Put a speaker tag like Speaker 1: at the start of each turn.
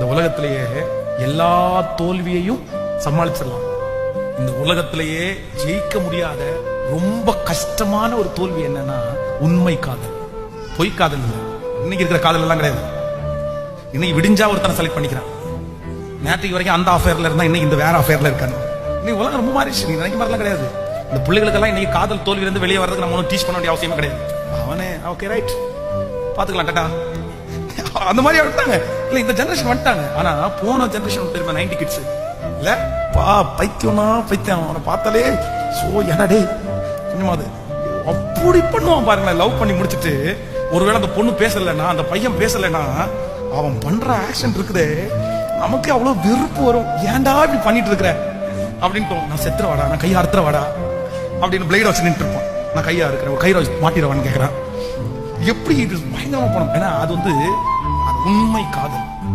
Speaker 1: இந்த உலகத்திலேயே எல்லா தோல்வியையும் சமாளிச்சிடலாம். இந்த உலகத்திலேயே ஜெயிக்க முடியாத ரொம்ப கஷ்டமான ஒரு தோல்வி என்னன்னா உண்மை காதல். பொய் காதல் இல்லை. இன்னைக்கு இருக்கிற காதல் எல்லாம் கிடையாது. இன்னைக்கு விடிஞ்சா ஒருத்தனை செலக்ட் பண்ணிக்கிறான். நேற்றுக்கு வரைக்கும் அந்த அஃபேர்ல இருந்தா இன்னைக்கு இந்த வேற அஃபேர்ல இருக்காங்க. இன்னைக்கு உலகம் ரொம்ப மாறிடுச்சு. நீ நினைக்க மாதிரிலாம் கிடையாது. இந்த பிள்ளைகளுக்கெல்லாம் இன்னைக்கு காதல் தோல்வியில இருந்து வெளியே வர்றதுக்கு நம்ம ஒன்றும் டீச் பண்ண வேண்டிய அவசியமே கிடையாது. அவனே ஓகே ரைட் பாத்துக்கலாம் டாடா அந்த மாதிரி விட்டாங்க. இல்ல இந்த ஜெனரேஷன் வந்துட்டாங்க. ஆனா போன ஜெனரேஷன் தெரியுமா 90 கிட்ஸ் இல்ல பா பைத்தியம்னா பைத்தியம். அவனை பார்த்தாலே சோ என்னடே கொஞ்சமாவது அப்படி பண்ணுவான் பாருங்களேன். லவ் பண்ணி முடிச்சுட்டு ஒருவேளை அந்த பொண்ணு பேசலைன்னா அந்த பையன் பேசலைன்னா அவன் பண்ற ஆக்ஷன் இருக்குதே நமக்கு அவ்வளவு வெறுப்பு வரும். ஏன்டா இப்படி பண்ணிட்டு இருக்கிற அப்படின்ட்டு நான் செத்துற வாடா நான் கையை அறுத்துற வாடா அப்படின்னு பிளேட் வச்சு நின்று இருப்பான். நான் கையா இருக்கிறேன் ஒரு கயிறை வச்சு மாட்டிடுவான்னு கேட்கறான். எப்படி இது பயங்கரமா போனோம். ஏன்னா அது உண்மை காதல்.